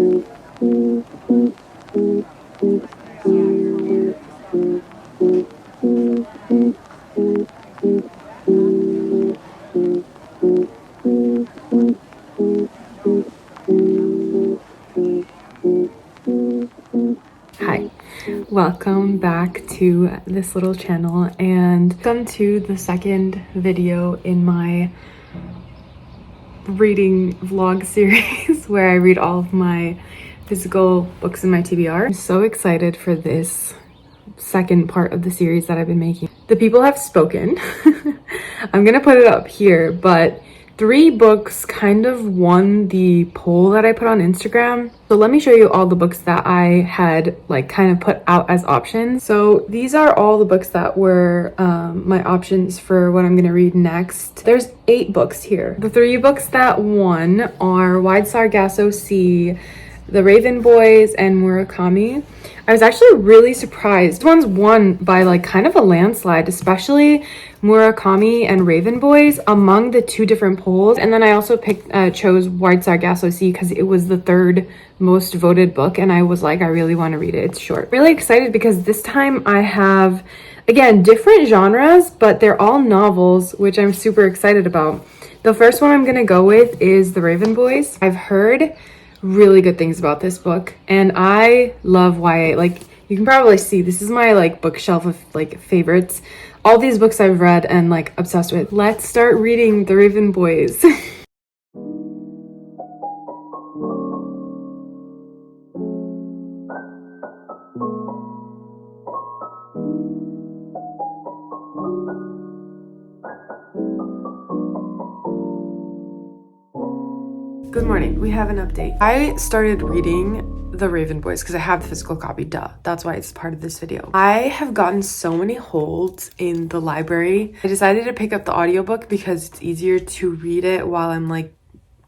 Hi, welcome back to this little channel and welcome to the second video in my reading vlog series where I read all of my physical books in my TBR. I'm so excited for this second part of the series that I've been making. The people have spoken. I'm gonna put it up here, but 3 books kind of won the poll that I put on Instagram. So let me show you all the books that I had like kind of put out as options. So these are all the books that were my options for what I'm gonna read next. There's 8 books here. The 3 books that won are Wide Sargasso Sea, The Raven Boys, and Murakami. I was actually really surprised. This one's won by like kind of a landslide, especially Murakami and Raven Boys among the 2 different polls. And then I also chose Wide Sargasso Sea because it was the 3rd most voted book, and I was like, I really want to read it. It's short. Really excited because this time I have, again, different genres, but they're all novels, which I'm super excited about. The first one I'm gonna go with is The Raven Boys. I've heard really good things about this book, and I love YA. Like, you can probably see this is my like bookshelf of like favorites. All these books I've read and like obsessed with. Let's start reading The Raven Boys. Good morning. We have an update. I started reading The Raven Boys because I have the physical copy, duh. That's why it's part of this video. I have gotten so many holds in the library. I decided to pick up the audiobook because it's easier to read it while I'm like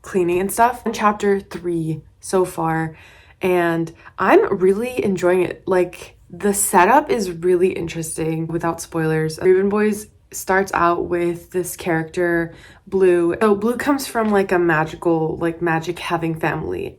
cleaning and stuff. I'm on chapter 3 so far, and I'm really enjoying it. Like, the setup is really interesting without spoilers. Raven Boys starts out with this character Blue. So Blue comes from like a magical, like magic having family,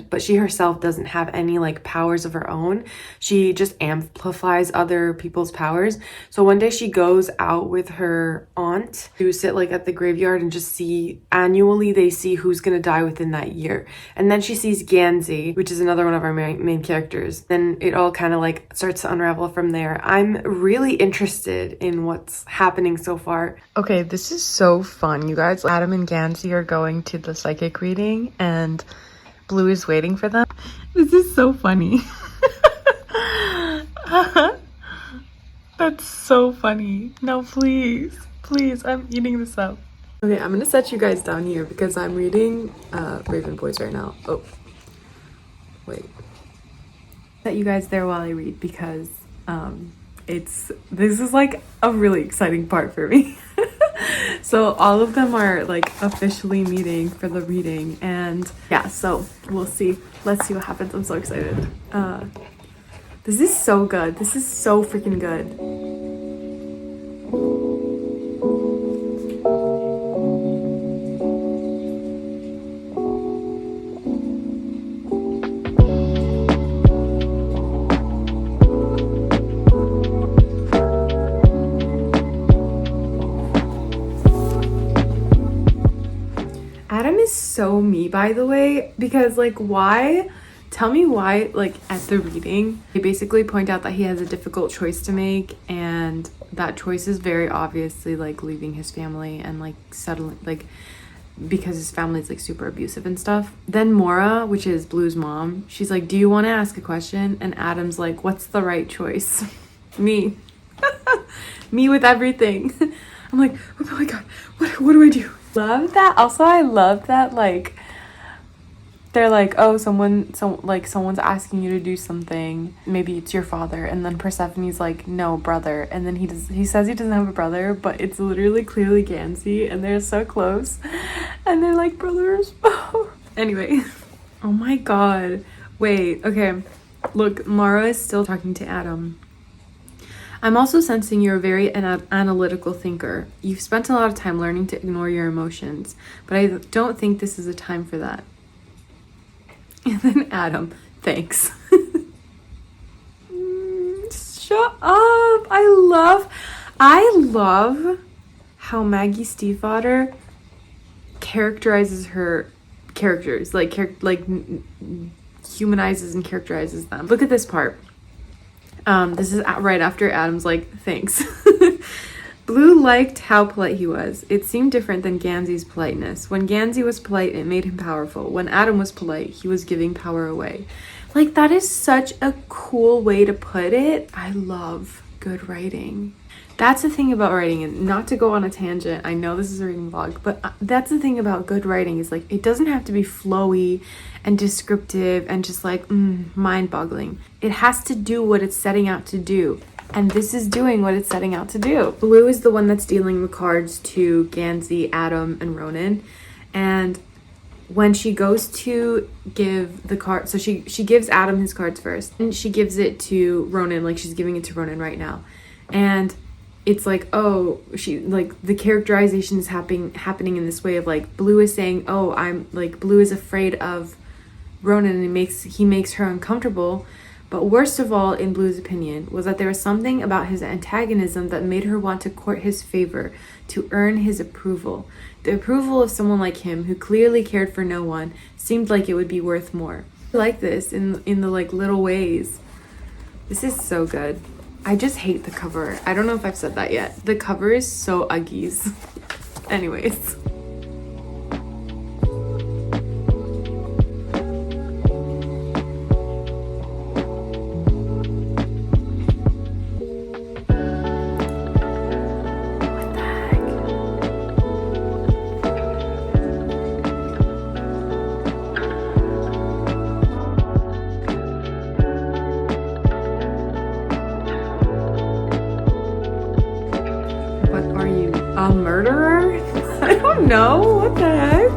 but she herself doesn't have any like powers of her own. She just amplifies other people's powers. So one day she goes out with her aunt to sit like at the graveyard and just see, annually they see who's gonna die within that year. And then she sees Gansey, which is another one of our main characters. Then it all kind of like starts to unravel from there. I'm really interested in what's happening so far. Okay, this is so fun, you guys. Adam and Gansey are going to the psychic reading and Blue is waiting for them. This is so funny. That's so funny. No, please, I'm eating this up. Okay, I'm gonna set you guys down here because I'm reading Raven Boys right now. Oh, wait. Set you guys there while I read because this is like a really exciting part for me. So all of them are like officially meeting for the reading, and yeah, so we'll see. Let's see what happens. I'm so excited. This is so good. This is so freaking good. Adam is so me, by the way, because like, why? Tell me why, like, at the reading, they basically point out that he has a difficult choice to make, and that choice is very obviously like leaving his family and like settling, like, because his family's like super abusive and stuff. Then Mora, which is Blue's mom, she's like, do you want to ask a question? And Adam's like, what's the right choice? Me. Me with everything. I'm like, oh my god, what do I do? Love that. Also, I love that like they're like, oh, someone's asking you to do something, maybe it's your father, and then Persephone's like, no, brother, and then he says he doesn't have a brother, but it's literally clearly Gansey, and they're so close, and they're like brothers. Anyway, oh my god, wait, okay, look, Mara is still talking to Adam. I'm also sensing you're a very analytical thinker. You've spent a lot of time learning to ignore your emotions, but I don't think this is a time for that. And then Adam, thanks. Shut up. I love how Maggie Stiefvater characterizes her characters, like humanizes and characterizes them. Look at this part. This is right after Adam's like, thanks. Blue liked how polite he was. It seemed different than Gansy's politeness. When Gansy was polite, it made him powerful. When Adam was polite, he was giving power away. Like, that is such a cool way to put it. I love good writing. That's the thing about writing, and not to go on a tangent, I know this is a reading vlog, but that's the thing about good writing is like, it doesn't have to be flowy and descriptive and just like mind-boggling. It has to do what it's setting out to do. And this is doing what it's setting out to do. Blue is the one that's dealing the cards to Gansy, Adam, and Ronan. And when she goes to give the card, so she gives Adam his cards first. And she gives it to Ronan, like she's giving it to Ronan right now. And it's like, oh, she, like, the characterization is happening in this way of like, Blue is saying, oh, I'm like, Blue is afraid of Ronan and he makes her uncomfortable. But worst of all, in Blue's opinion, was that there was something about his antagonism that made her want to court his favor, to earn his approval. The approval of someone like him, who clearly cared for no one, seemed like it would be worth more. I like this in the like little ways. This is so good. I just hate the cover. I don't know if I've said that yet. The cover is so Uggies. Anyways. A murderer? I don't know. What the heck?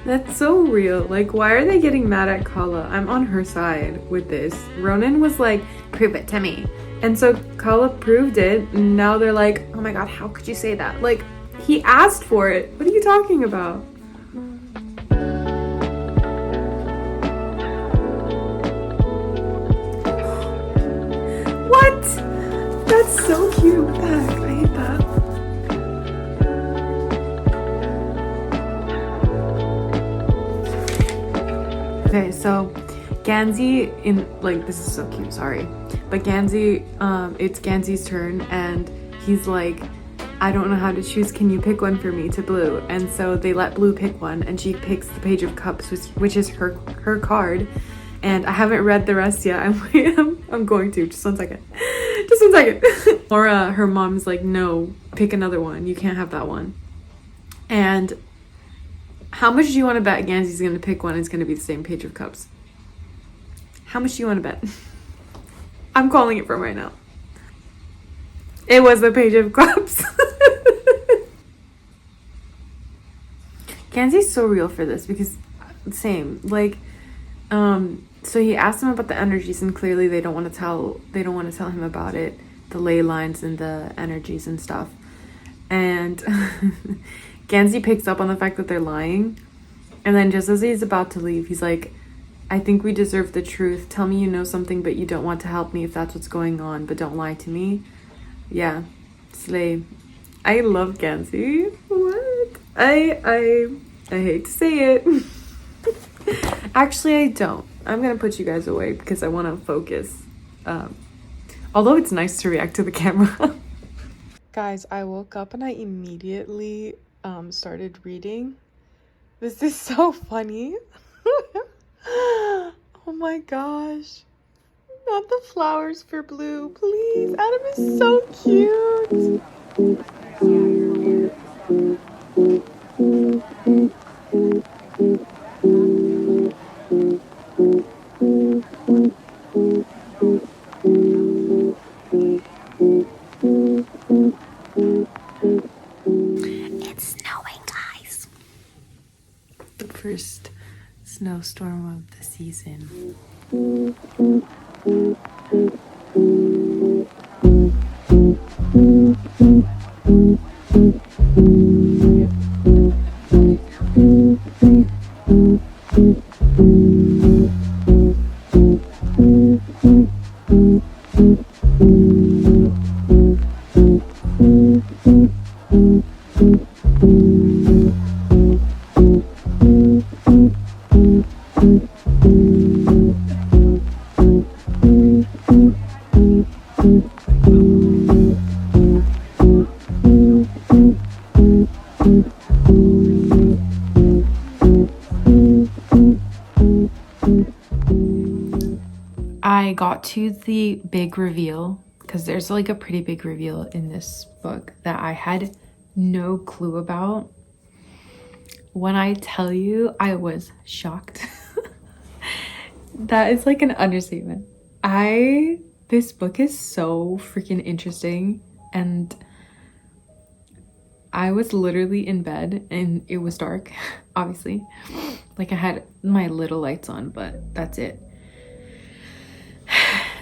That's so real. Like, why are they getting mad at Kala? I'm on her side with this. Ronan was like, prove it to me. And so Kala proved it. And now they're like, oh my god, how could you say that? Like, he asked for it. What are you talking about? What? That's so cute. What the heck? I hate that. Okay, so Gansy in like, this is so cute, sorry. But Gansy, it's Gansy's turn and he's like, I don't know how to choose, can you pick one for me, to Blue? And so they let Blue pick one and she picks the Page of Cups, which is her card. And I haven't read the rest yet. I'm going to. Just one second. Just one second. Laura, her mom's like, no, pick another one. You can't have that one. And how much do you want to bet Gansy's going to pick one? It's going to be the same Page of Cups. How much do you want to bet? I'm calling it from right now. It was the Page of Cups. Gansy's so real for this because same. Like, so he asked him about the energies and clearly they don't want to tell him about it, the ley lines and the energies and stuff. And Gansy picks up on the fact that they're lying. And then just as he's about to leave, he's like, I think we deserve the truth. Tell me you know something but you don't want to help me if that's what's going on, but don't lie to me. Yeah, slay. I love Gansy. What? I hate to say it. Actually, I don't. I'm gonna put you guys away because I want to focus. Although it's nice to react to the camera. Guys, I woke up and I immediately started reading. This is so funny. Oh my gosh. Not the flowers for Blue, please. Adam is so cute. It's snowing, guys. The first snowstorm of the season. I got to the big reveal, because there's like a pretty big reveal in this book that I had no clue about. When I tell you, I was shocked. That is like an understatement. This book is so freaking interesting, and I was literally in bed and it was dark, obviously. Like I had my little lights on, but that's it.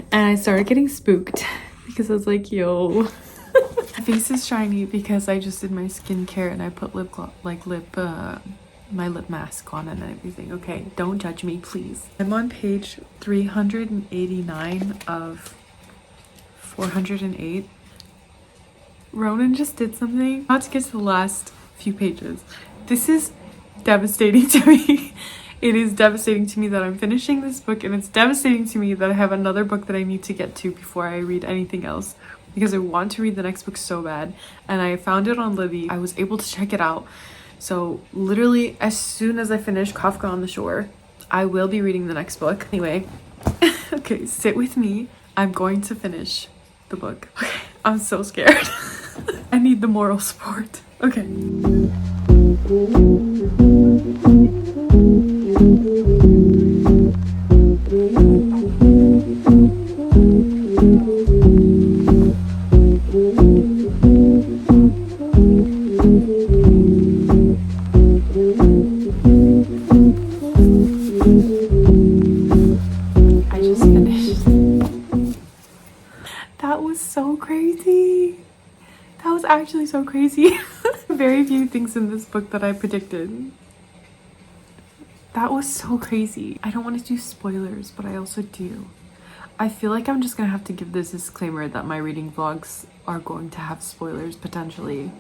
And I started getting spooked because I was like, yo. My face is shiny because I just did my skincare and I put my lip mask on and everything. Okay, don't judge me, please. I'm on page 389 of 408. Ronan just did something. I'm about to get to the last few pages. This is devastating to me. It is devastating to me that I'm finishing this book, and it's devastating to me that I have another book that I need to get to before I read anything else, because I want to read the next book so bad, and I found it on Libby. I was able to check it out. So literally as soon as I finish Kafka on the Shore, I will be reading the next book. Anyway, okay, sit with me. I'm going to finish the book. Okay, I'm so scared. I need the moral support. Okay. I just finished. That was so crazy. That was actually so crazy. Very few things in this book that I predicted. That was so crazy. I don't want to do spoilers, but I also do. I feel like I'm just gonna have to give this disclaimer that my reading vlogs are going to have spoilers potentially.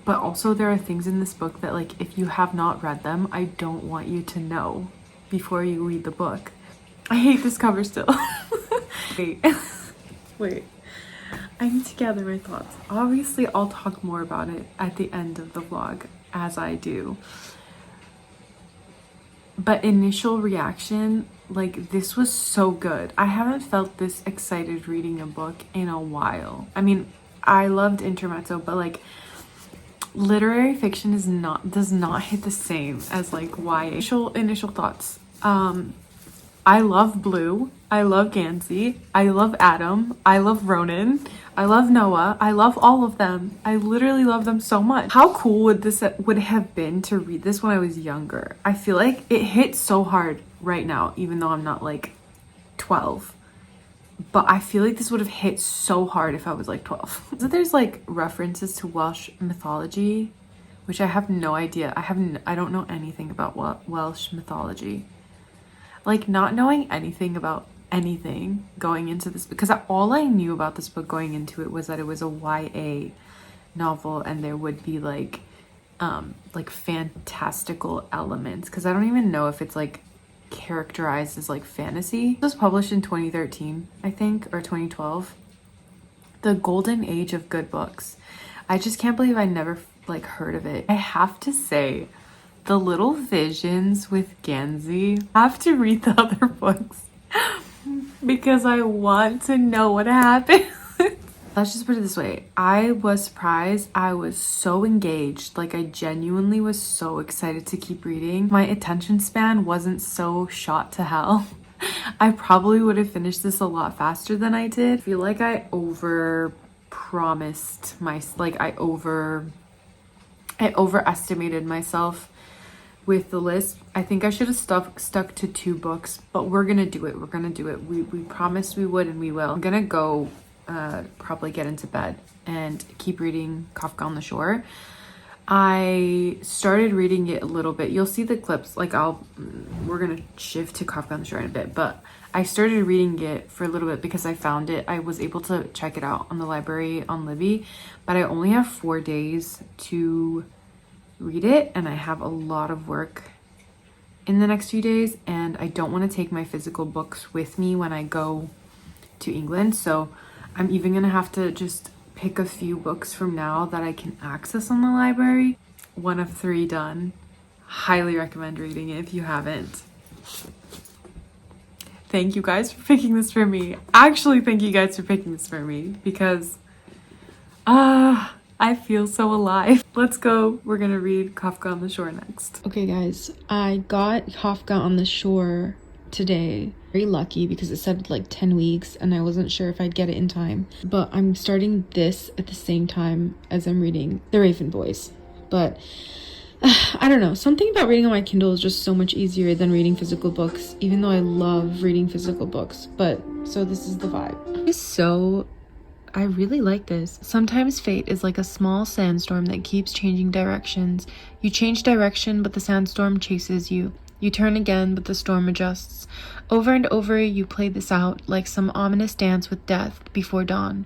But also there are things in this book that, like, if you have not read them, I don't want you to know before you read the book. I hate this cover still. Wait. Wait. I need to gather my thoughts. Obviously, I'll talk more about it at the end of the vlog, as I do. But initial reaction, like, this was so good. I haven't felt this excited reading a book in a while. I mean, I loved Intermezzo, but like, literary fiction does not hit the same as like YA. Initial thoughts. I love Blue. I love Gansey. I love Adam. I love Ronan. I love Noah. I love all of them. I literally love them so much. How cool would have been to read this when I was younger? I feel like it hits so hard right now, even though I'm not like 12. But I feel like this would have hit so hard if I was like 12. So there's like references to Welsh mythology, which I have no idea. I don't know anything about Welsh mythology. Like, not knowing anything about anything going into this, because all I knew about this book going into it was that it was a YA novel and there would be like fantastical elements, because I don't even know if it's like characterized as like fantasy. It was published in 2013, I think, or 2012. The golden age of good books. I just can't believe I never like heard of it. I have to say, the little visions with Gansey, I have to read the other books because I want to know what happened. Let's just put it this way. I was surprised. I was so engaged. Like, I genuinely was so excited to keep reading. My attention span wasn't so shot to hell. I probably would have finished this a lot faster than I did. I feel like I overestimated myself with the list. I think I should have stuck to 2 books, but we're gonna do it. We promised we would, and we will. I'm gonna go probably get into bed and keep reading Kafka on the Shore. I started reading it a little bit. You'll see the clips, like we're gonna shift to Kafka on the Shore in a bit, but I started reading it for a little bit because I found it. I was able to check it out on the library on Libby, but I only have 4 days to read it, and I have a lot of work in the next few days, and I don't want to take my physical books with me when I go to England, so I'm even gonna have to just pick a few books from now that I can access on the library. 1 of 3 done. Highly recommend reading it if you haven't. Thank you guys for picking this for me. Actually, thank you guys for picking this for me because I feel so alive. Let's go. We're gonna read Kafka on the Shore next. Okay guys, I got Kafka on the Shore today. Very lucky because it said like 10 weeks and I wasn't sure if I'd get it in time. But I'm starting this at the same time as I'm reading The Raven Boys. But I don't know, something about reading on my Kindle is just so much easier than reading physical books, even though I love reading physical books. But so this is the vibe. I really like this. Sometimes fate is like a small sandstorm that keeps changing directions. You change direction, but the sandstorm chases you. You turn again, but the storm adjusts. Over and over, you play this out like some ominous dance with death before dawn.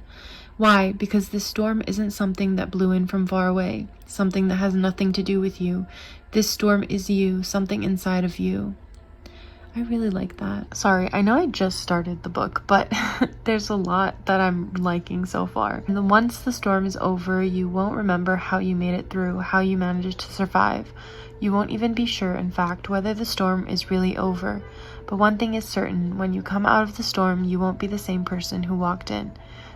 Why? Because this storm isn't something that blew in from far away, something that has nothing to do with you. This storm is you, something inside of you. I really like that. Sorry, I know I just started the book, but there's a lot that I'm liking so far. And then once the storm is over, you won't remember how you made it through, how you managed to survive. You won't even be sure, in fact, whether the storm is really over. But one thing is certain, when you come out of the storm, you won't be the same person who walked in.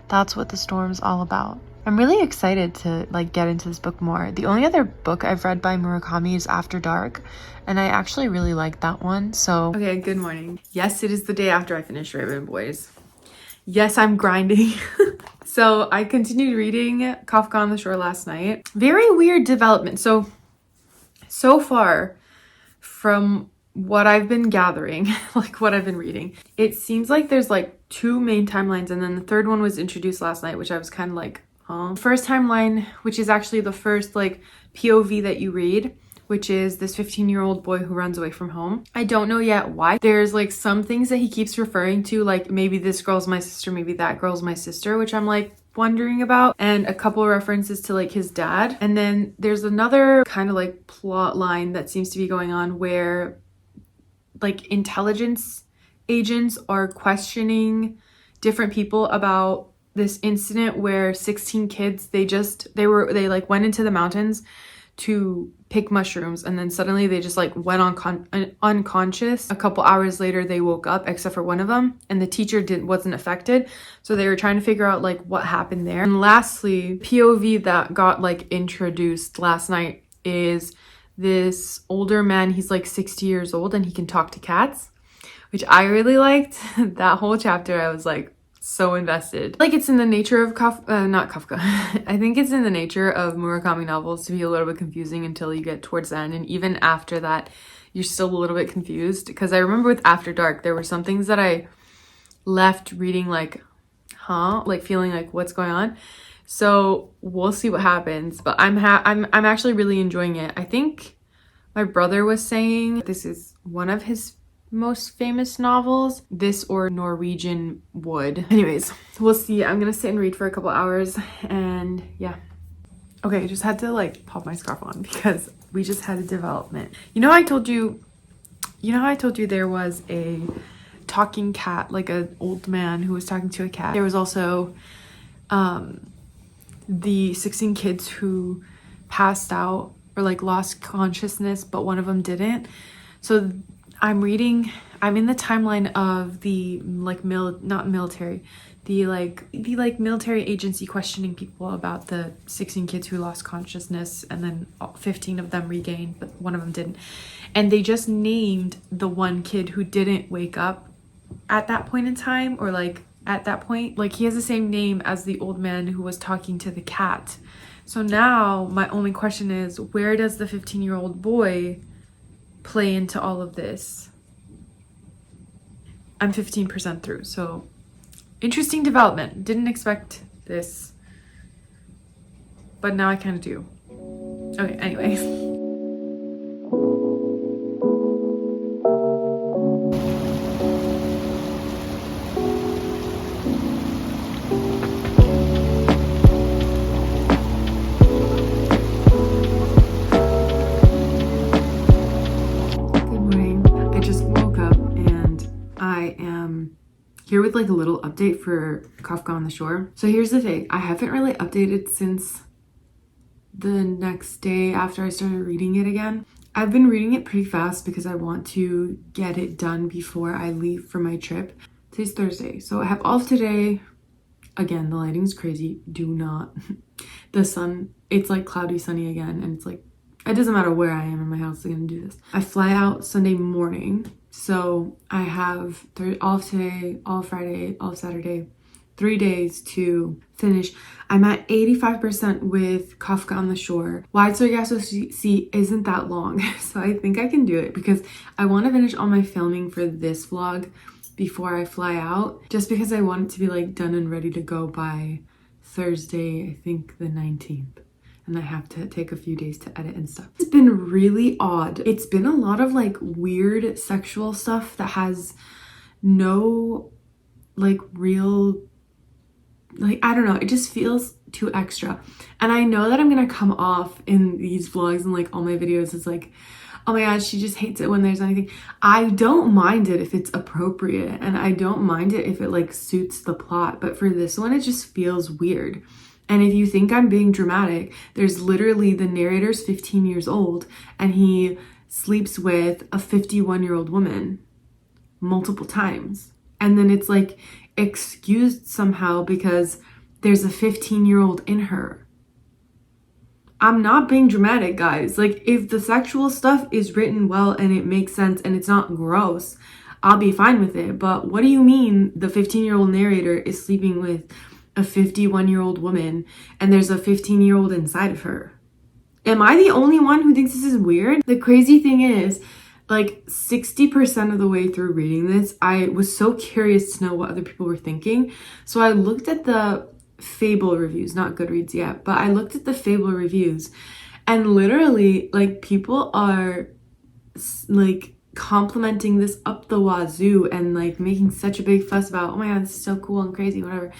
That's what the storm's all about. I'm really excited to get into this book more. The only other book I've read by Murakami is After Dark, and I actually really like that one, so. Okay, good morning. Yes, it is the day after I finished Raven Boys. Yes, I'm grinding. So I continued reading Kafka on the Shore last night. Very weird development. So far from what I've been gathering, what I've been reading, it seems like there's 2 main timelines, and then the third one was introduced last night, which I was kind of like, huh? First timeline, which is actually the first POV that you read, which is this 15-year-old boy who runs away from home. I don't know yet why. There's some things that he keeps referring to, maybe this girl's my sister, maybe that girl's my sister, which I'm wondering about, and a couple references to his dad. And then there's another kind of plot line that seems to be going on where intelligence agents are questioning different people about this incident where 16 kids, they went into the mountains to pick mushrooms, and then suddenly they just went on unconscious. A couple hours later they woke up, except for one of them, and the teacher wasn't affected, so they were trying to figure out what happened there. And lastly, POV that got introduced last night is this older man. He's 60 years old and he can talk to cats, which I really liked. That whole chapter I was so invested. It's in the nature of not Kafka. I think it's in the nature of Murakami novels to be a little bit confusing until you get towards the end, and even after that you're still a little bit confused. Because I remember with After Dark there were some things that I left reading feeling what's going on. So we'll see what happens, but I'm actually really enjoying it. I think my brother was saying this is one of his most famous novels, this or Norwegian Wood. Anyways, we'll see. I'm gonna sit and read for a couple hours, and yeah. Okay, I just had to pop my scarf on because we just had a development. You know how I told you there was a talking cat, an old man who was talking to a cat. There was also the 16 kids who passed out or lost consciousness, but one of them didn't. So I'm in the timeline of the military agency questioning people about the 16 kids who lost consciousness, and then 15 of them regained, but one of them didn't. And they just named the one kid who didn't wake up at that point in time, or at that point, he has the same name as the old man who was talking to the cat. So now my only question is, where does the 15-year-old boy play into all of this? I'm 15% through, so Interesting development. Didn't expect this, but now I kind of do. Okay, anyways. Here with like a little update for Kafka on the Shore. So here's the thing, I haven't really updated since the next day after I started reading it again. I've been reading it pretty fast because I want to get it done before I leave for my trip. Today's Thursday, so I have off today. Again, the lighting's crazy. Do not. The sun, it's like cloudy, sunny again, and it's like, it doesn't matter where I am in my house, I'm gonna do this. I fly out Sunday morning. So I have off today, all Friday, all Saturday, 3 days to finish. I'm at 85% with Kafka on the Shore. Wide Sargasso Sea isn't that long, so I think I can do it because I want to finish all my filming for this vlog before I fly out, just because I want it to be like done and ready to go by Thursday, I think the 19th. And I have to take a few days to edit and stuff. It's been really odd. It's been a lot of like weird sexual stuff that has no like real, like, I don't know, it just feels too extra. And I know that I'm gonna come off in these vlogs and like all my videos as like, oh my god, she just hates it when there's anything. I don't mind it if it's appropriate, and I don't mind it if it like suits the plot, but for this one it just feels weird. And if you think I'm being dramatic, there's literally, the narrator's 15 years old and he sleeps with a 51-year-old woman multiple times. And then it's like excused somehow because there's a 15-year-old in her. I'm not being dramatic, guys. Like, if the sexual stuff is written well and it makes sense and it's not gross, I'll be fine with it. But what do you mean the 15-year-old narrator is sleeping with a 51-year-old woman and there's a 15-year-old inside of her? Am I the only one who thinks this is weird? The crazy thing is, like 60% of the way through reading this, I was so curious to know what other people were thinking. So I looked at the Fable reviews, not Goodreads yet, but I looked at the Fable reviews, and literally like people are like complimenting this up the wazoo and like making such a big fuss about, oh my god, this is so cool and crazy, whatever.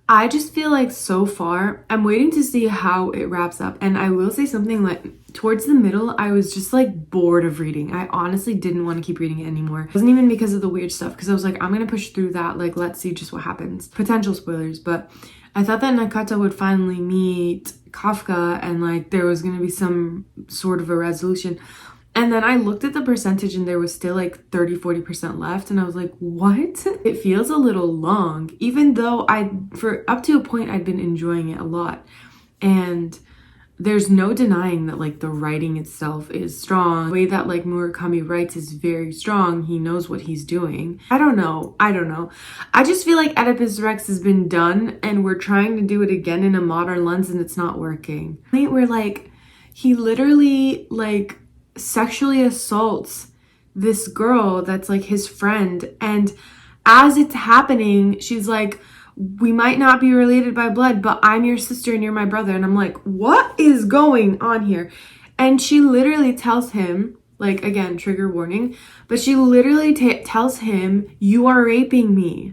I just feel like so far, I'm waiting to see how it wraps up. And I will say something, like towards the middle, I was just like bored of reading. I honestly didn't want to keep reading it anymore. It wasn't even because of the weird stuff, because I was like, I'm going to push through that. Like, let's see just what happens. Potential spoilers, but I thought that Nakata would finally meet Kafka and like there was going to be some sort of a resolution. And then I looked at the percentage and there was still like 30-40% left. And I was like, what? It feels a little long, even though for up to a point, I'd been enjoying it a lot. And there's no denying that like the writing itself is strong. The way that like Murakami writes is very strong. He knows what he's doing. I don't know. I just feel like Oedipus Rex has been done and we're trying to do it again in a modern lens and it's not working. Where like he literally like sexually assaults this girl that's like his friend, and as it's happening she's like, we might not be related by blood, but I'm your sister and you're my brother. And I'm like, what is going on here? And she literally tells him, like, again, trigger warning, but she literally tells him, you are raping me.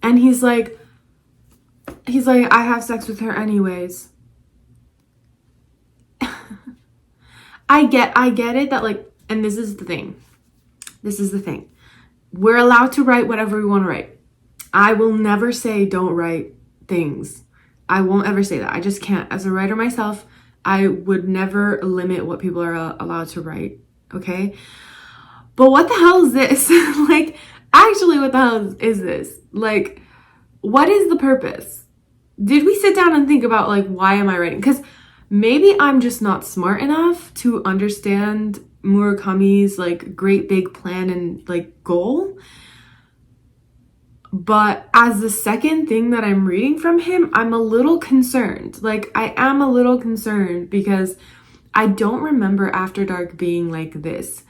And he's like, I have sex with her anyways. I get it that like, and this is the thing. We're allowed to write whatever we want to write. I will never say don't write things. I won't ever say that. I just can't. As a writer myself, I would never limit what people are allowed to write. Okay? But what the hell is this? Like, actually, what the hell is this? Like, what is the purpose? Did we sit down and think about like, why am I writing? Because maybe I'm just not smart enough to understand Murakami's like great big plan and like goal. But as the second thing that I'm reading from him, I'm a little concerned. Like, I am a little concerned because I don't remember After Dark being like this.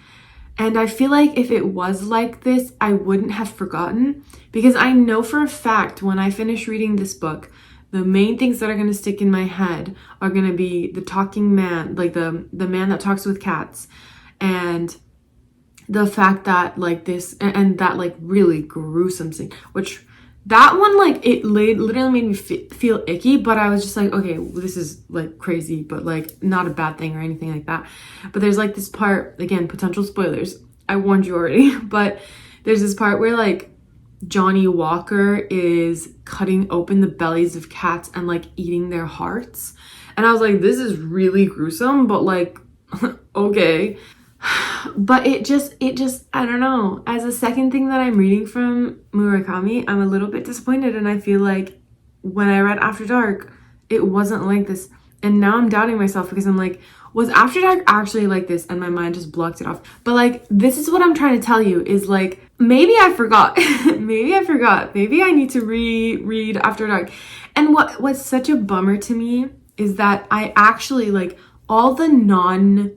And I feel like if it was like this, I wouldn't have forgotten, because I know for a fact when I finish reading this book, the main things that are going to stick in my head are going to be the talking man, like the man that talks with cats, and the fact that like this and that like really gruesome scene, which that one, like it literally made me feel icky, but I was just like, okay, this is like crazy, but like not a bad thing or anything like that. But there's like this part, again, potential spoilers, I warned you already, but there's this part where like Johnny Walker is cutting open the bellies of cats and like eating their hearts, and I was like, this is really gruesome, but like okay. But it just I don't know, as a second thing that I'm reading from Murakami, I'm a little bit disappointed, and I feel like when I read After Dark, it wasn't like this, and now I'm doubting myself because I'm like, was After Dark actually like this? And my mind just blocked it off. But like, this is what I'm trying to tell you, is like, maybe I forgot. Maybe I forgot. Maybe I need to reread After Dark. And what's such a bummer to me is that I actually like all the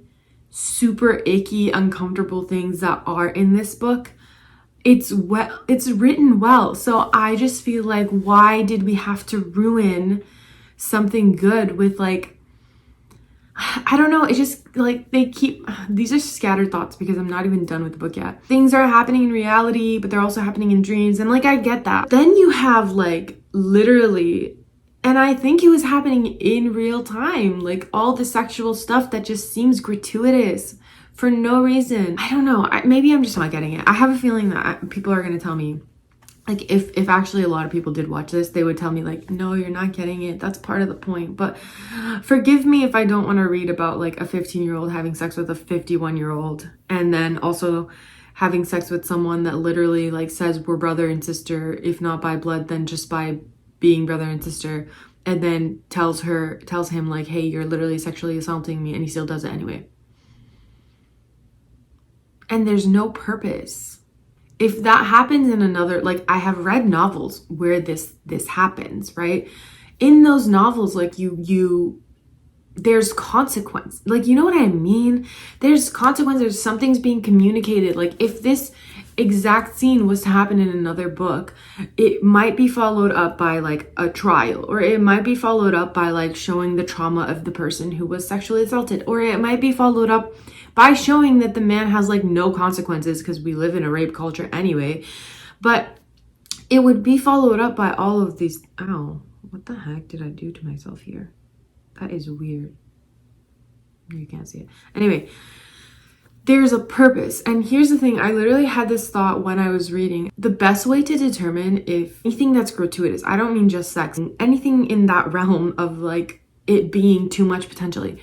super icky, uncomfortable things that are in this book. It's written well. So I just feel like, why did we have to ruin something good with like, I don't know, it's just like these are scattered thoughts because I'm not even done with the book yet. Things are happening in reality, but they're also happening in dreams, and like I get that. Then you have like literally, and I think it was happening in real time, like all the sexual stuff that just seems gratuitous for no reason. I don't know. Maybe I'm just not getting it. I have a feeling that people are going to tell me, like if actually a lot of people did watch this, they would tell me like, no, you're not getting it. That's part of the point. But forgive me if I don't want to read about like a 15-year-old having sex with a 51-year-old, and then also having sex with someone that literally like says we're brother and sister, if not by blood, then just by being brother and sister, and then tells him like, hey, you're literally sexually assaulting me, and he still does it anyway. And there's no purpose. If that happens in another, like I have read novels where this happens, right? In those novels, like there's consequence. Like, you know what I mean? There's consequence, there's something's being communicated. Like if this exact scene was to happen in another book, it might be followed up by like a trial, or it might be followed up by like showing the trauma of the person who was sexually assaulted, or it might be followed up by showing that the man has like no consequences because we live in a rape culture anyway. But it would be followed up by all of these. Ow, what the heck did I do to myself here? That is weird. You can't see it. Anyway, there's a purpose. And here's the thing, I literally had this thought when I was reading. The best way to determine if anything that's gratuitous, I don't mean just sex, anything in that realm of like it being too much potentially,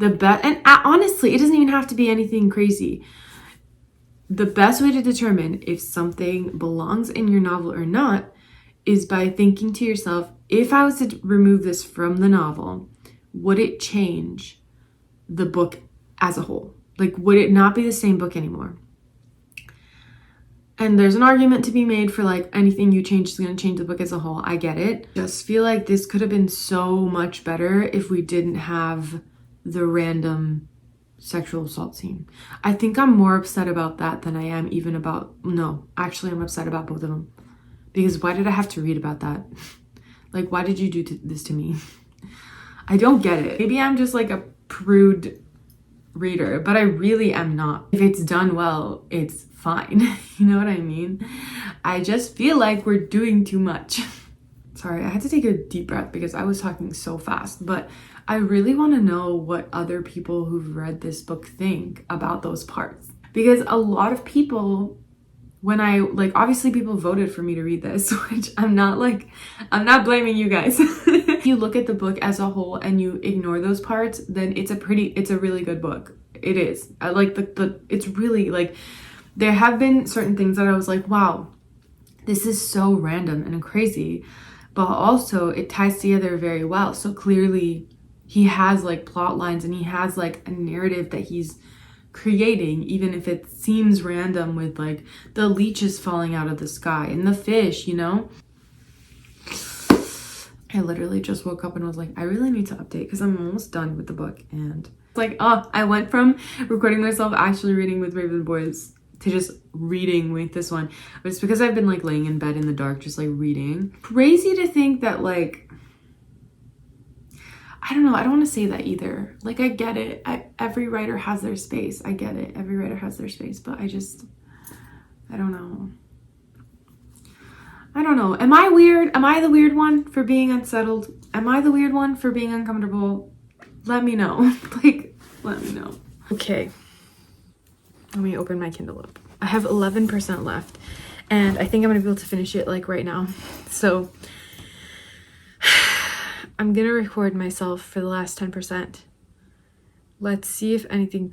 and honestly, it doesn't even have to be anything crazy. The best way to determine if something belongs in your novel or not is by thinking to yourself, if I was to remove this from the novel, would it change the book as a whole? Like, would it not be the same book anymore? And there's an argument to be made for like anything you change is going to change the book as a whole. I get it. Just feel like this could have been so much better if we didn't have the random sexual assault scene. I think I'm more upset about that than I am even about, no, actually I'm upset about both of them. Because why did I have to read about that? Like, why did you do this to me? I don't get it. Maybe I'm just like a prude reader, but I really am not. If it's done well, it's fine. You know what I mean? I just feel like we're doing too much. Sorry, I had to take a deep breath because I was talking so fast, but I really want to know what other people who've read this book think about those parts. Because a lot of people, when I, like, obviously people voted for me to read this, which I'm not blaming you guys. If you look at the book as a whole and you ignore those parts, then it's a really good book. It is. I like it's really like, there have been certain things that I was like, wow, this is so random and crazy, but also it ties together very well. So clearly he has like plot lines and he has like a narrative that he's creating, even if it seems random, with like the leeches falling out of the sky and the fish, you know? I literally just woke up and was like, I really need to update because I'm almost done with the book and Like, oh, I went from recording myself actually reading with Raven Boys to just reading with this one. But it's because I've been like laying in bed in the dark, just like reading. Crazy to think that like, I don't know, I don't want to say that either. Like, I get it. Every writer has their space. I get it. Every writer has their space, but I don't know. I don't know. Am I weird? Am I the weird one for being unsettled? Am I the weird one for being uncomfortable? Let me know. Like, let me know. Okay. Let me open my Kindle up. I have 11% left, and I think I'm gonna be able to finish it like right now. So I'm gonna record myself for the last 10%. Let's see if anything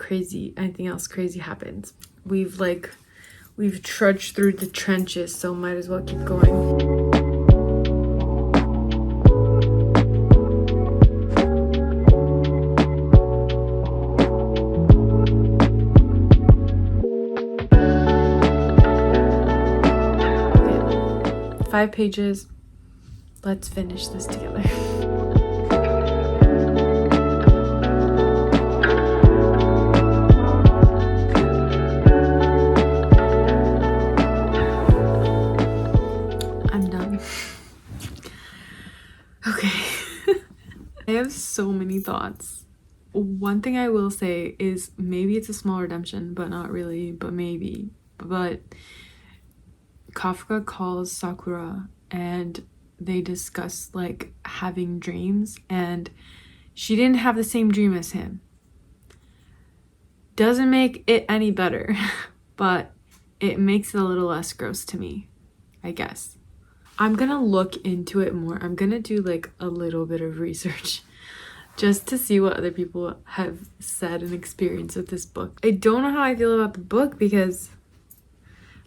else crazy happens. We've trudged through the trenches, so might as well keep going. Okay. 5 pages. Let's finish this together. I have so many thoughts. One thing I will say is maybe it's a small redemption, but not really, but maybe. But Kafka calls Sakura and they discuss like having dreams, and she didn't have the same dream as him. Doesn't make it any better, but it makes it a little less gross to me, I guess. I'm gonna look into it more. I'm gonna do like a little bit of research just to see what other people have said and experienced with this book. I don't know how I feel about the book because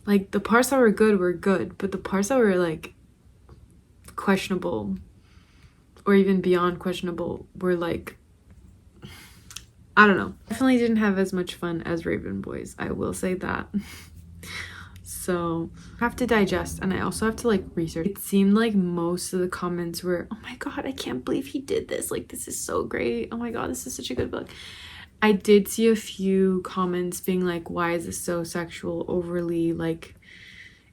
like the parts that were good, but the parts that were like questionable or even beyond questionable were like, I don't know. Definitely didn't have as much fun as Raven Boys, I will say that. So I have to digest, and I also have to like research. It seemed like most of the comments were, oh my god, I can't believe he did this, like this is so great, oh my god, this is such a good book. I did see a few comments being like, why is this so sexual, overly like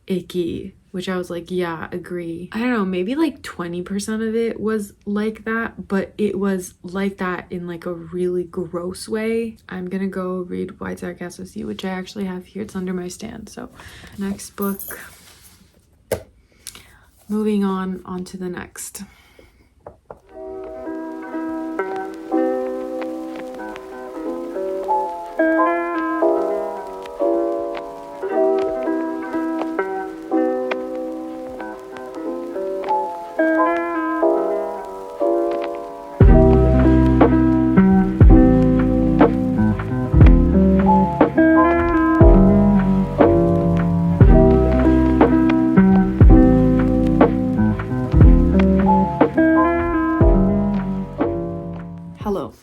icky, which I was like, yeah, agree. I don't know, maybe like 20% of it was like that, but it was like that in like a really gross way. I'm gonna go read Why Sargasso Sea, which I actually have here. It's under my stand. So next book, moving on to the next. Hello,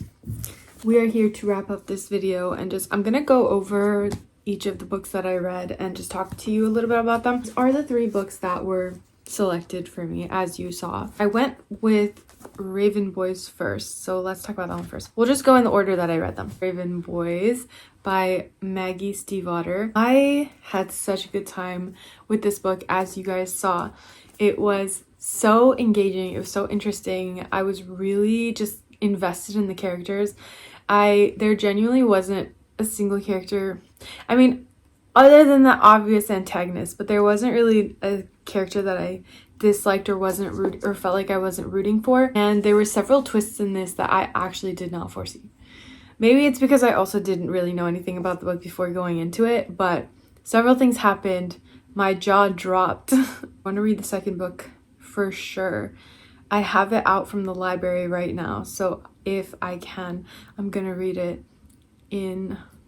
we are here to wrap up this video, and I'm gonna go over each of the books that I read and just talk to you a little bit about them. These are the 3 books that were selected for me, as you saw. I went with Raven Boys first, so let's talk about that one first. We'll just go in the order that I read them. Raven Boys by Maggie Stiefvater. I had such a good time with this book, as you guys saw. It was so engaging, it was so interesting. I was really just invested in the characters. There genuinely wasn't a single character, I mean, other than the obvious antagonist, but there wasn't really a character that I disliked or felt like I wasn't rooting for. And there were several twists in this that I actually did not foresee. Maybe it's because I also didn't really know anything about the book before going into it, but several things happened. My jaw dropped. I want to read the second book for sure. I have it out from the library right now, so if I can, I'm gonna read it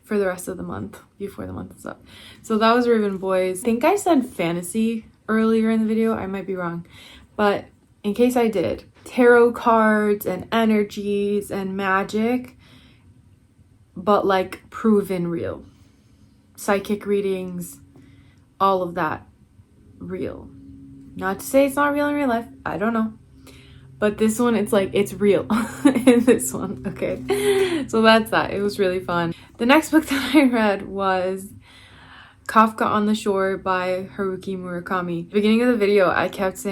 for the rest of the month before the month is up. So that was Raven Boys. I think I said fantasy earlier in the video, I might be wrong, but in case I did, tarot cards and energies and magic, but like proven real. Psychic readings, all of that real. Not to say it's not real in real life, I don't know. But this one, it's like, it's real in this one. Okay, so that's that. It was really fun. The next book that I read was Kafka on the Shore by Haruki Murakami. At the beginning of the video, I kept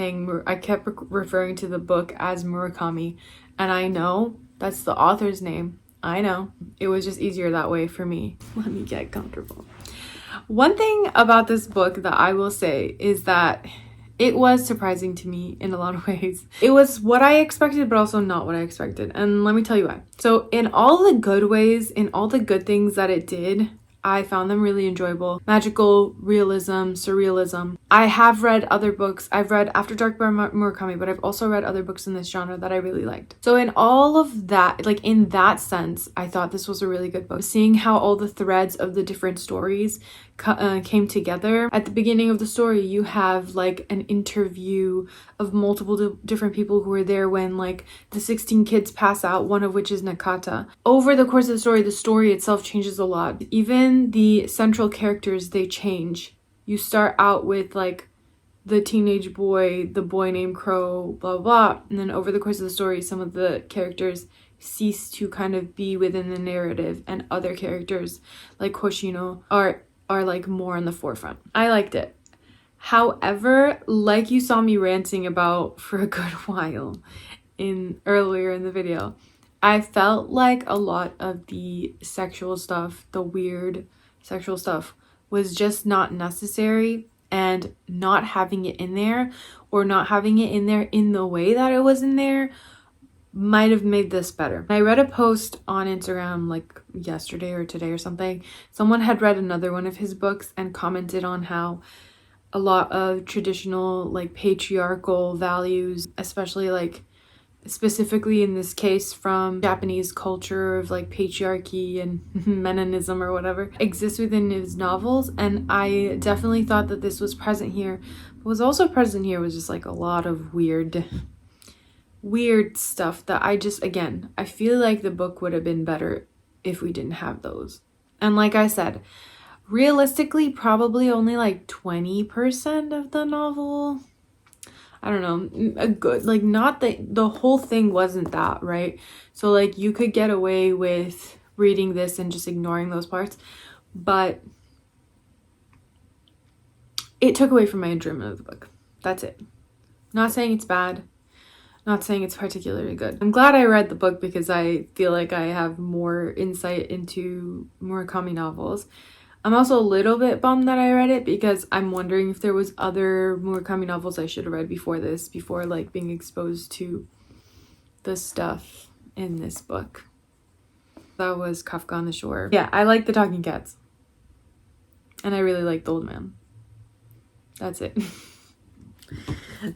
referring to the book as Murakami, and I know that's the author's name. I know. It was just easier that way for me. Let me get comfortable. One thing about this book that I will say is that it was surprising to me in a lot of ways. It was what I expected, but also not what I expected. And let me tell you why. So in all the good ways, in all the good things that it did, I found them really enjoyable. Magical realism, surrealism. I have read other books. I've read After Dark by Murakami, but I've also read other books in this genre that I really liked. So in all of that, like in that sense, I thought this was a really good book. Seeing how all the threads of the different stories came together. At the beginning of the story, you have like an interview of multiple different people who were there when like the 16 kids pass out, one of which is Nakata. Over the course of the story itself changes a lot. Even the central characters, they change. You start out with like the teenage boy, the boy named Crow, blah, blah, and then over the course of the story, some of the characters cease to kind of be within the narrative, and other characters like Hoshino are like more in the forefront. I liked it. However, like you saw me ranting about for a good while earlier in the video, I felt like a lot of the sexual stuff, the weird sexual stuff, was just not necessary, and not having it in there, or not having it in there in the way that it was in there, might have made this better. I read a post on Instagram like yesterday or today or something. Someone had read another one of his books and commented on how a lot of traditional like patriarchal values, especially like specifically in this case from Japanese culture of like patriarchy and menonism or whatever, exists within his novels. And I definitely thought that this was present here. What was also present here was just like a lot of weird stuff that I feel like the book would have been better if we didn't have those. And like I said, realistically, probably only like 20% of the novel, I don't know, a good, like, not that the whole thing wasn't that, right? So like you could get away with reading this and just ignoring those parts, but it took away from my enjoyment of the book. That's it. Not saying it's bad, not saying it's particularly good. I'm glad I read the book because I feel like I have more insight into Murakami novels. I'm also a little bit bummed that I read it because I'm wondering if there was other Murakami novels I should have read before this, before like being exposed to the stuff in this book. That was Kafka on the Shore. Yeah, I like the talking cats. And I really like the old man. That's it.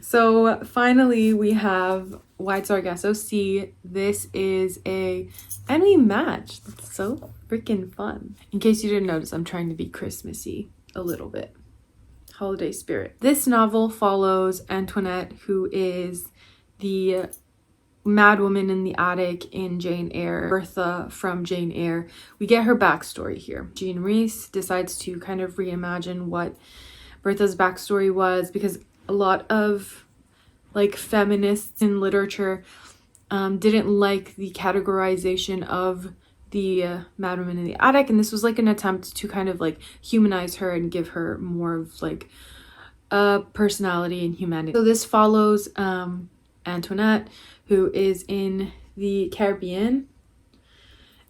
So finally we have White Sargasso C. This is and we matched. That's so freaking fun. In case you didn't notice, I'm trying to be Christmassy a little bit. Holiday spirit. This novel follows Antoinette, who is the madwoman in the attic in Jane Eyre, Bertha from Jane Eyre. We get her backstory here. Jean Rhys decides to kind of reimagine what Bertha's backstory was, because a lot of like feminists in literature didn't like the categorization of the madwoman in the attic, and this was like an attempt to kind of like humanize her and give her more of like a personality and humanity. So this follows Antoinette, who is in the Caribbean,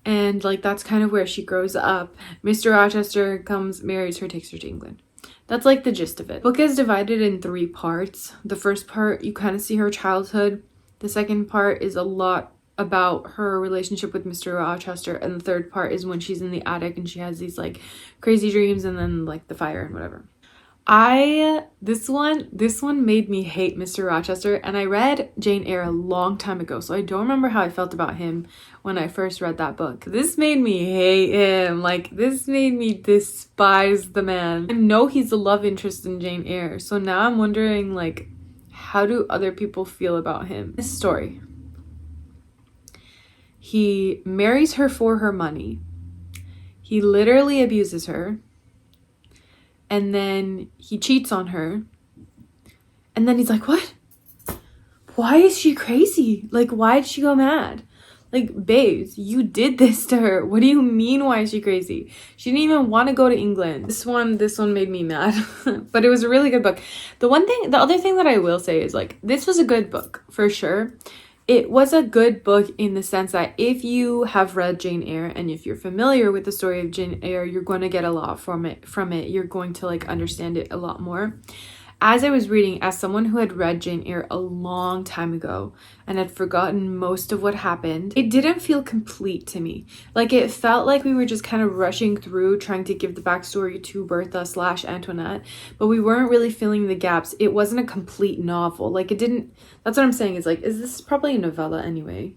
and like that's kind of where she grows up. Mr. Rochester comes, marries her, takes her to England. That's like the gist of it. The book is divided in 3 parts. The first part, you kind of see her childhood. The second part is a lot about her relationship with Mr. Rochester, and the third part is when she's in the attic and she has these like crazy dreams, and then like the fire and whatever. This one made me hate Mr. Rochester, and I read Jane Eyre a long time ago, so I don't remember how I felt about him when I first read that book. This made me hate him. Like, this made me despise the man. I know he's the love interest in Jane Eyre, so now I'm wondering, like, how do other people feel about him? This story. He marries her for her money. He literally abuses her. And then he cheats on her. And then he's like, what? why is she crazy? Like, why did she go mad? Like, babes, you did this to her. What do you mean, why is she crazy? She didn't even want to go to England. This one made me mad. But it was a really good book. The other thing that I will say is, like, this was a good book, for sure. It was a good book in the sense that if you have read Jane Eyre and if you're familiar with the story of Jane Eyre, you're going to get a lot from it. You're going to, like, understand it a lot more. As I was reading, as someone who had read Jane Eyre a long time ago and had forgotten most of what happened, it didn't feel complete to me. Like, it felt like we were just kind of rushing through trying to give the backstory to Bertha/Antoinette, but we weren't really filling the gaps. It wasn't a complete novel. Like, it didn't, that's what I'm saying, is like, is this probably a novella anyway?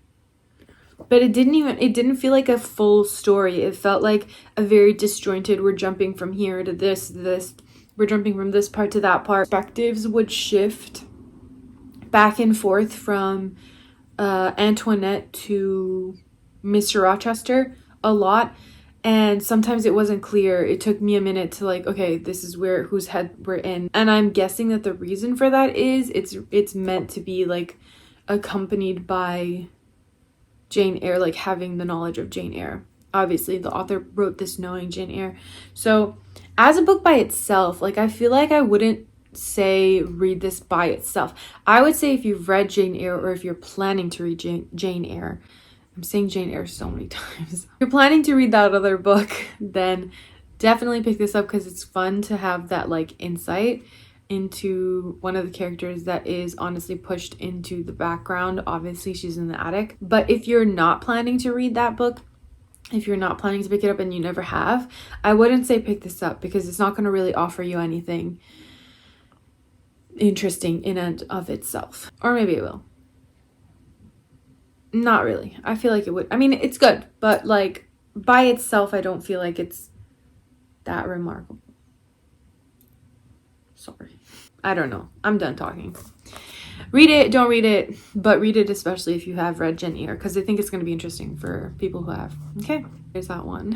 But it didn't feel like a full story. It felt like a very disjointed, we're jumping from here to this, we're jumping from this part to that part. Perspectives would shift back and forth from Antoinette to Mr. Rochester a lot. And sometimes it wasn't clear. It took me a minute to, like, okay, this is whose head we're in. And I'm guessing that the reason for that is it's meant to be, like, accompanied by Jane Eyre, like, having the knowledge of Jane Eyre. Obviously, the author wrote this knowing Jane Eyre. So as a book by itself, like, I feel like I wouldn't say read this by itself. I would say if you've read Jane Eyre or if you're planning to read Jane Eyre, I'm saying Jane Eyre so many times. If you're planning to read that other book, then definitely pick this up because it's fun to have that, like, insight into one of the characters that is honestly pushed into the background. Obviously, she's in the attic. But if you're not planning to read that book, if you're not planning to pick it up and you never have, I wouldn't say pick this up because it's not going to really offer you anything interesting in and of itself. Or maybe it will. Not really. I feel like it would. I mean, it's good, but, like, by itself, I don't feel like it's that remarkable. Sorry. I don't know. I'm done talking. Read it, don't read it, but read it especially if you have read Jane Eyre, because I think it's going to be interesting for people who have. Okay, there's that one.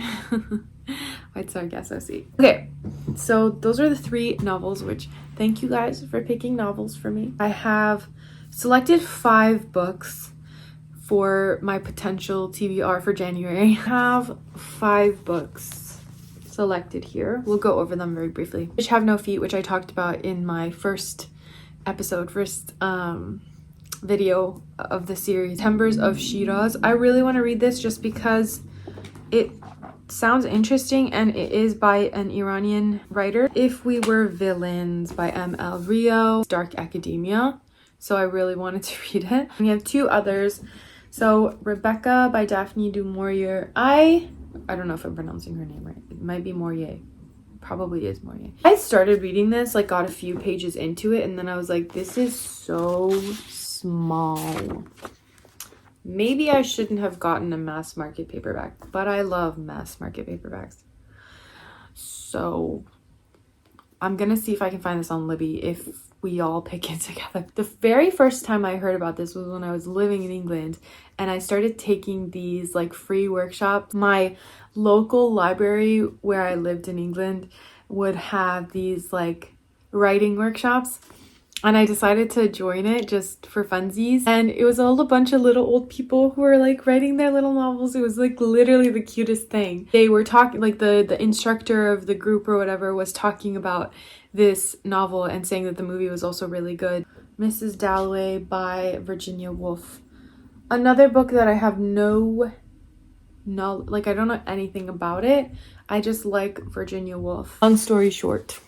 White Sargasso Sea. Okay, so those are the 3 novels, which thank you guys for picking novels for me. I have selected 5 books for my potential TBR for January. I have 5 books selected here. We'll go over them very briefly. Which Have No Feet, which I talked about in my first video of the series. Timbers of Shiraz. I really want to read this just because it sounds interesting and it is by an Iranian writer. If We Were Villains by M.L. Rio. Dark Academia. So I really wanted to read it. We have 2 others. So Rebecca by Daphne du Maurier. I don't know if I'm pronouncing her name right. It might be Maurier. Probably is Maurier. I started reading this, like, got a few pages into it, and then I was like, this is so small. Maybe I shouldn't have gotten a mass market paperback, but I love mass market paperbacks. So I'm gonna see if I can find this on Libby if we all pick it together. The very first time I heard about this was when I was living in England and I started taking these, like, free workshops. My local library where I lived in England would have these, like, writing workshops, and I decided to join it just for funsies. And it was all a bunch of little old people who were, like, writing their little novels. It was, like, literally the cutest thing. They were talking, like, the instructor of the group or whatever was talking about this novel and saying that the movie was also really good. Mrs. Dalloway by Virginia Woolf. Another book that I have no, like, I don't know anything about it. I just like Virginia Woolf. Long story short,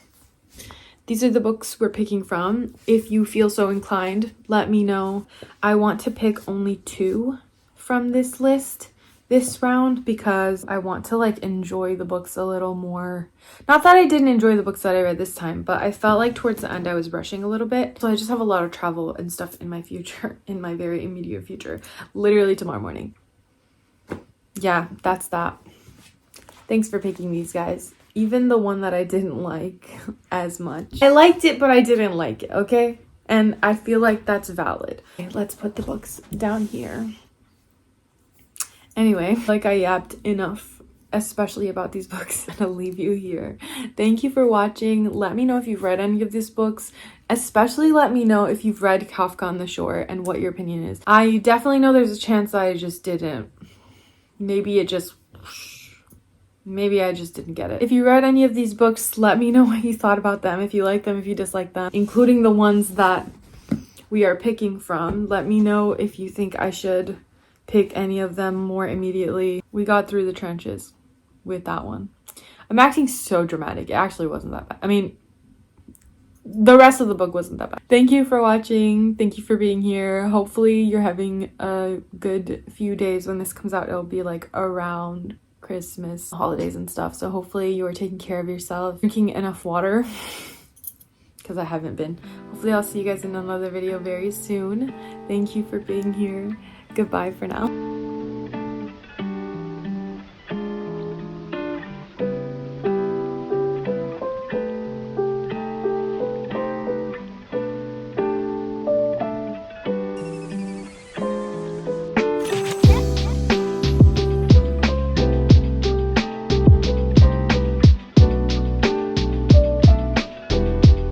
these are the books we're picking from. If you feel so inclined, let me know. I want to pick only 2 from this list this round because I want to, like, enjoy the books a little more. Not that I didn't enjoy the books that I read this time, but I felt like towards the end I was rushing a little bit. So I just have a lot of travel and stuff in my future, in my very immediate future, literally tomorrow morning. Yeah, that's that. Thanks for picking these, guys. Even the one that I didn't like as much. I liked it, but I didn't like it, okay? And I feel like that's valid. Okay, let's put the books down here. Anyway, like, I yapped enough especially about these books, and I'll leave you here. Thank you for watching. Let me know if you've read any of these books. Especially let me know if you've read Kafka on the Shore and what your opinion is. I definitely know there's a chance I just didn't. Maybe I just didn't get it. If you read any of these books, let me know what you thought about them. If you like them, if you dislike them, including the ones that we are picking from. Let me know if you think I should pick any of them more immediately. We got through the trenches with that one. I'm acting so dramatic. It actually wasn't that bad. I mean, the rest of the book wasn't that bad. Thank you for watching. Thank you for being here. Hopefully you're having a good few days when this comes out. It'll be like around Christmas, holidays and stuff. So hopefully you are taking care of yourself, drinking enough water, because I haven't been. Hopefully I'll see you guys in another video very soon. Thank you for being here. Goodbye for now.